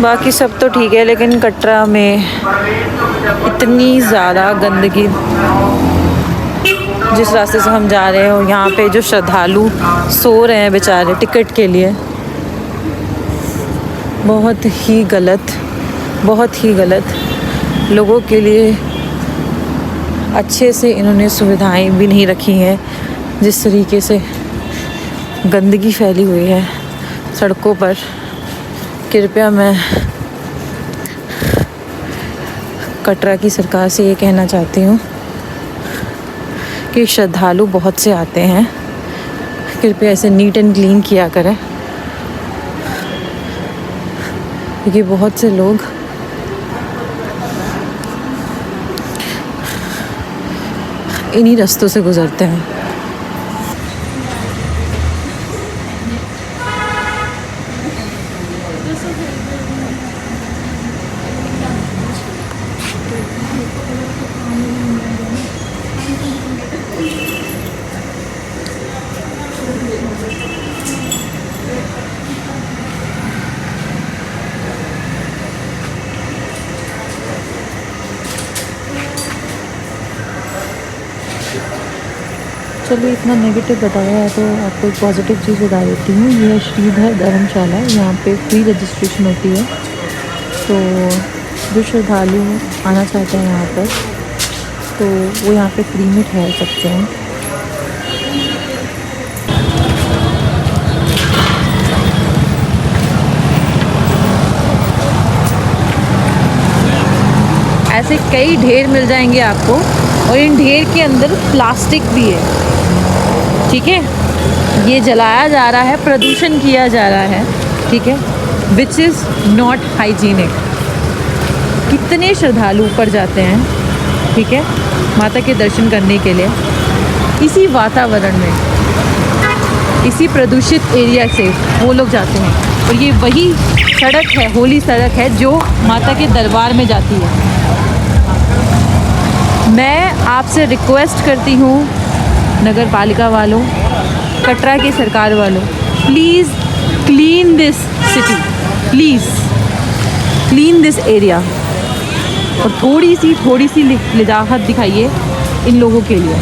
बाकी सब तो ठीक है, लेकिन कटरा में इतनी ज़्यादा गंदगी। जिस रास्ते से हम जा रहे हो, यहाँ पे जो श्रद्धालु सो रहे हैं बेचारे टिकट के लिए, बहुत ही गलत, बहुत ही गलत। लोगों के लिए अच्छे से इन्होंने सुविधाएं भी नहीं रखी हैं। जिस तरीके से गंदगी फैली हुई है सड़कों पर, कृपया मैं कटरा की सरकार से ये कहना चाहती हूँ कि श्रद्धालु बहुत से आते हैं, कृपया इसे नीट एंड क्लीन किया करें, क्योंकि बहुत से लोग इन्हीं रास्तों से गुजरते हैं। चलिए, इतना नेगेटिव बताया है तो आपको एक पॉजिटिव चीज़ बता देती हूँ। ये है श्रीधर धर्मशाला, यहाँ पे फ्री रजिस्ट्रेशन होती है। तो जो श्रद्धालु आना चाहते हैं यहाँ पर, तो वो यहाँ पे फ्री में ठहर सकते हैं। ऐसे कई ढेर मिल जाएंगे आपको, और इन ढेर के अंदर प्लास्टिक भी है, ठीक है। ये जलाया जा रहा है, प्रदूषण किया जा रहा है, ठीक है, विच इज़ नॉट हाइजीनिक। कितने श्रद्धालु ऊपर जाते हैं, ठीक है, माता के दर्शन करने के लिए, इसी वातावरण में, इसी प्रदूषित एरिया से वो लोग जाते हैं। और ये वही सड़क है, होली सड़क है, जो माता के दरबार में जाती है। मैं आपसे रिक्वेस्ट करती हूँ, नगर पालिका वालों, कटरा की सरकार वालों, please clean this city, please clean this area, और थोड़ी सी लिजाहत दिखाइए इन लोगों के लिए।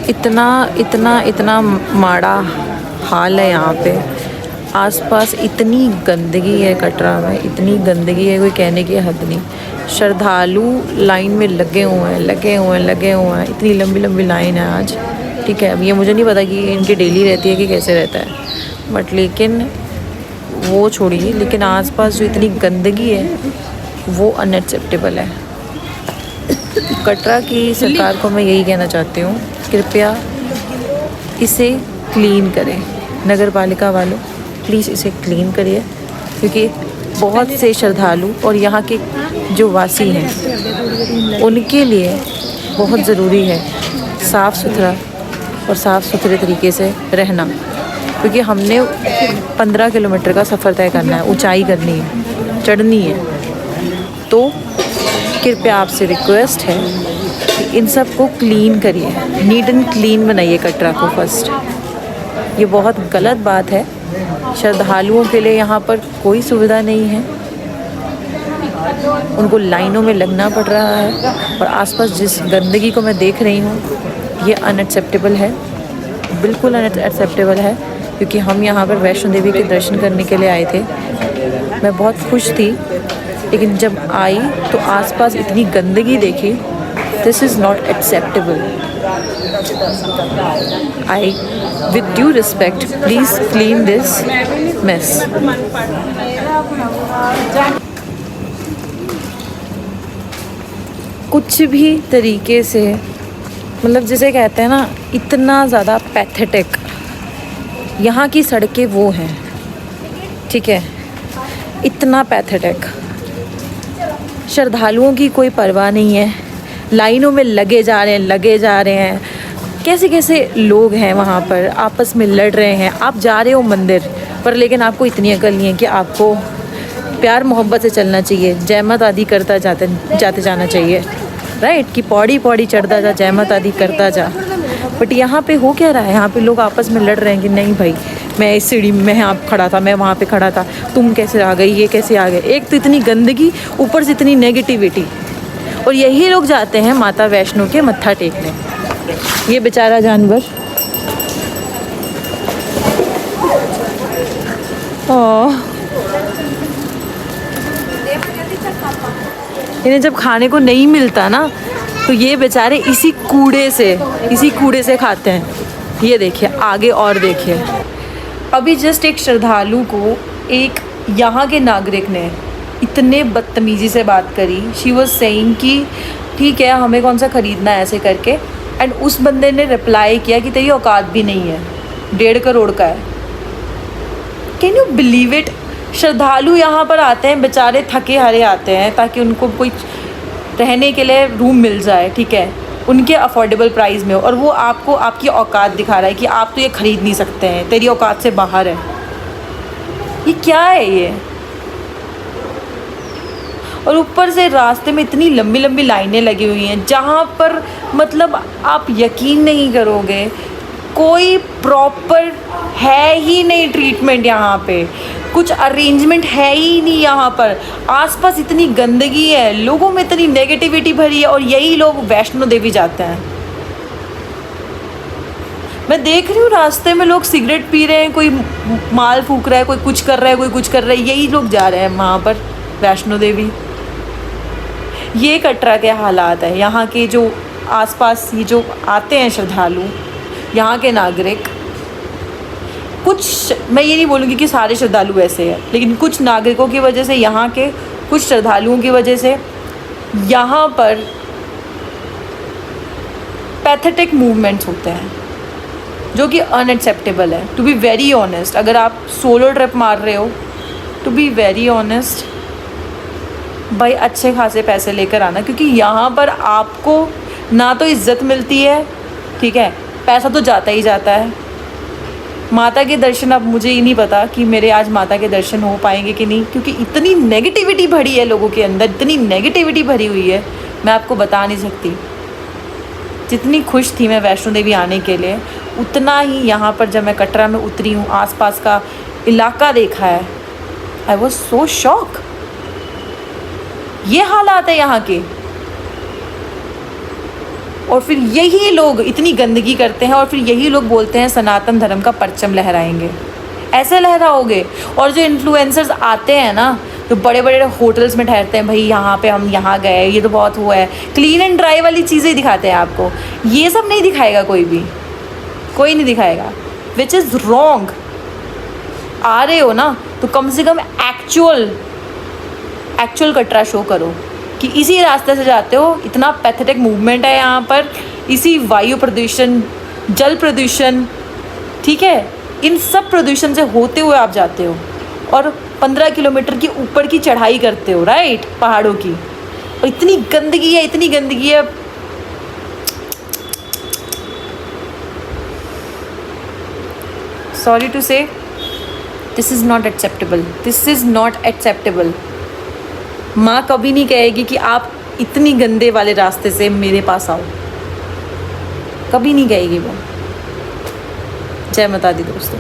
इतना माड़ा हाल है यहाँ पे। आसपास इतनी गंदगी है कटरा में, इतनी गंदगी है, कोई कहने की हद नहीं। श्रद्धालु लाइन में लगे हुए हैं। इतनी लंबी लाइन है आज, ठीक है। अब ये मुझे नहीं पता कि इनकी डेली रहती है कि कैसे रहता है, बट लेकिन वो छोड़िए, लेकिन आसपास जो इतनी गंदगी है वो अनएक्सेप्टेबल है। कटरा की सरकार को मैं यही कहना चाहती हूँ, कृपया इसे क्लीन करें। नगर पालिका वालों, प्लीज़ इसे क्लीन करिए, क्योंकि बहुत से श्रद्धालु और यहाँ के जो वासी हैं उनके लिए बहुत ज़रूरी है साफ़ सुथरा और साफ़ सुथरे तरीके से रहना, क्योंकि हमने 15 किलोमीटर का सफ़र तय करना है, ऊंचाई करनी है, चढ़नी है। तो कृपया आपसे रिक्वेस्ट है कि इन सब को क्लीन करिए, नीट एंड क्लीन बनाइए कटरा को फर्स्ट। ये बहुत गलत बात है। श्रद्धालुओं के लिए यहाँ पर कोई सुविधा नहीं है, उनको लाइनों में लगना पड़ रहा है, और आसपास जिस गंदगी को मैं देख रही हूँ ये अनएक्सेप्टेबल है, बिल्कुल अनएक्सेप्टेबल है। क्योंकि हम यहाँ पर वैष्णो देवी के दर्शन करने के लिए आए थे, मैं बहुत खुश थी, लेकिन जब आई तो आसपास इतनी गंदगी देखी। This is not acceptable. I with due respect, please clean this mess. कुछ भी तरीके से, मतलब जिसे कहते हैं ना, इतना ज़्यादा पैथेटिक यहाँ की सड़कें वो हैं, ठीक है, इतना पैथेटिक। श्रद्धालुओं की कोई परवाह नहीं है, लाइनों में लगे जा रहे हैं। कैसे लोग हैं वहाँ पर, आपस में लड़ रहे हैं। आप जा रहे हो मंदिर पर, लेकिन आपको इतनी अकल नहीं है कि आपको प्यार मोहब्बत से चलना चाहिए, जय माता आदि करता जाते जाना चाहिए, राइट, कि पौड़ी चढ़ता जा, जय माता आदि करता जा। बट यहाँ पे हो क्या रहा है, यहाँ पे लोग आपस में लड़ रहे हैं कि नहीं भाई मैं इस सीढ़ी में यहाँ खड़ा था, मैं वहाँ पे खड़ा था, तुम कैसे आ गई, ये कैसे आ गए। एक तो इतनी गंदगी, ऊपर से इतनी नेगेटिविटी। और यही लोग जाते हैं माता वैष्णो के मत्था टेकने। ये बेचारा जानवर, इन्हें जब खाने को नहीं मिलता ना, तो ये बेचारे इसी कूड़े से खाते हैं। ये देखिए आगे और देखिए, अभी जस्ट एक श्रद्धालु को एक यहाँ के नागरिक ने इतने बदतमीज़ी से बात करी। शी वॉज सेइंग कि ठीक है हमें कौन सा ख़रीदना है ऐसे करके। एंड उस बंदे ने रिप्लाई किया कि तेरी औकात भी नहीं है, 1.5 करोड़ का है। Can you believe it. श्रद्धालु यहाँ पर आते हैं, बेचारे थके हारे आते हैं ताकि उनको कोई रहने के लिए रूम मिल जाए, ठीक है, उनके अफोर्डेबल प्राइस में हो। और वो आपको आपकी औकात दिखा रहा है कि आप तो ये ख़रीद नहीं सकते हैं, तेरी औकात से बाहर है। ये क्या है ये। और ऊपर से रास्ते में इतनी लंबी लंबी लाइनें लगी हुई हैं, जहाँ पर मतलब आप यकीन नहीं करोगे, कोई प्रॉपर है ही नहीं ट्रीटमेंट यहाँ पे, कुछ अरेंजमेंट है ही नहीं यहाँ पर। आसपास इतनी गंदगी है, लोगों में इतनी नेगेटिविटी भरी है, और यही लोग वैष्णो देवी जाते हैं। मैं देख रही हूँ रास्ते में लोग सिगरेट पी रहे हैं, कोई माल फूक रहा है, कोई कुछ कर रहा है, कोई कुछ कर रहा है। यही लोग जा रहे हैं वहाँ पर वैष्णो देवी। ये कटरा के हालात है। यहाँ के जो आसपास ये जो आते हैं श्रद्धालु, यहाँ के नागरिक, कुछ, मैं ये नहीं बोलूँगी कि सारे श्रद्धालु ऐसे हैं, लेकिन कुछ नागरिकों की वजह से, यहाँ के कुछ श्रद्धालुओं की वजह से यहाँ पर पैथेटिक मूवमेंट्स होते हैं जो कि अनएक्सेप्टेबल है। टू बी वेरी ऑनेस्ट, अगर आप सोलो ट्रिप मार रहे हो, टू बी वेरी ऑनेस्ट भाई अच्छे खासे पैसे लेकर आना, क्योंकि यहाँ पर आपको ना तो इज़्ज़त मिलती है, ठीक है, पैसा तो जाता ही जाता है। माता के दर्शन, अब मुझे ये नहीं पता कि मेरे आज माता के दर्शन हो पाएंगे कि नहीं, क्योंकि इतनी नेगेटिविटी भरी है लोगों के अंदर, इतनी नेगेटिविटी भरी हुई है, मैं आपको बता नहीं सकती। जितनी खुश थी मैं वैष्णो देवी आने के लिए, उतना ही यहाँ पर जब मैं कटरा में उतरी हूँ, आसपास का इलाका देखा है, आई वॉज सो शॉक। ये हालात है यहाँ के। और फिर यही लोग इतनी गंदगी करते हैं, और फिर यही लोग बोलते हैं सनातन धर्म का परचम लहराएंगे। ऐसे लहराओगे। और जो इन्फ्लुएंसर्स आते हैं ना, तो बड़े बड़े होटल्स में ठहरते हैं, भाई यहाँ पे हम यहाँ गए, ये तो बहुत हुआ है, क्लीन एंड ड्राई वाली चीज़ें दिखाते हैं आपको। ये सब नहीं दिखाएगा कोई भी, कोई नहीं दिखाएगा, विच इज़ रॉन्ग। आ रहे हो ना, तो कम से कम एक्चुअल कटरा शो करो कि इसी रास्ते से जाते हो। इतना पैथेटिक मूवमेंट है यहाँ पर, इसी वायु प्रदूषण, जल प्रदूषण, ठीक है, इन सब प्रदूषण से होते हुए आप जाते हो, और 15 किलोमीटर की ऊपर की चढ़ाई करते हो, राइट, पहाड़ों की। और इतनी गंदगी है, इतनी गंदगी है। सॉरी टू से, this is not acceptable, this is not acceptable. माँ कभी नहीं कहेगी कि आप इतनी गंदे वाले रास्ते से मेरे पास आओ, कभी नहीं कहेगी वो। जय माता दी दोस्तों।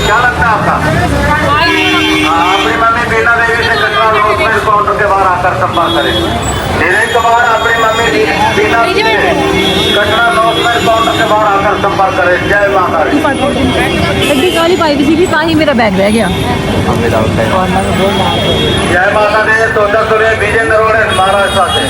क्या लगता है आपका? अपनी मम्मी बीना देवी से कटरा रोजमेर काउंटर के बाहर आकर संपर्क करें। धीरे के बाहर अपनी मम्मी बीना देवी से कटरा रोजमेर काउंटर के बाहर आकर संपर्क करें। जय माता दी। गाली पाई थी कि कहीं मेरा बैग रह गया। जय माता दी। 14 विजय नरोड़े महाराष्ट्र से।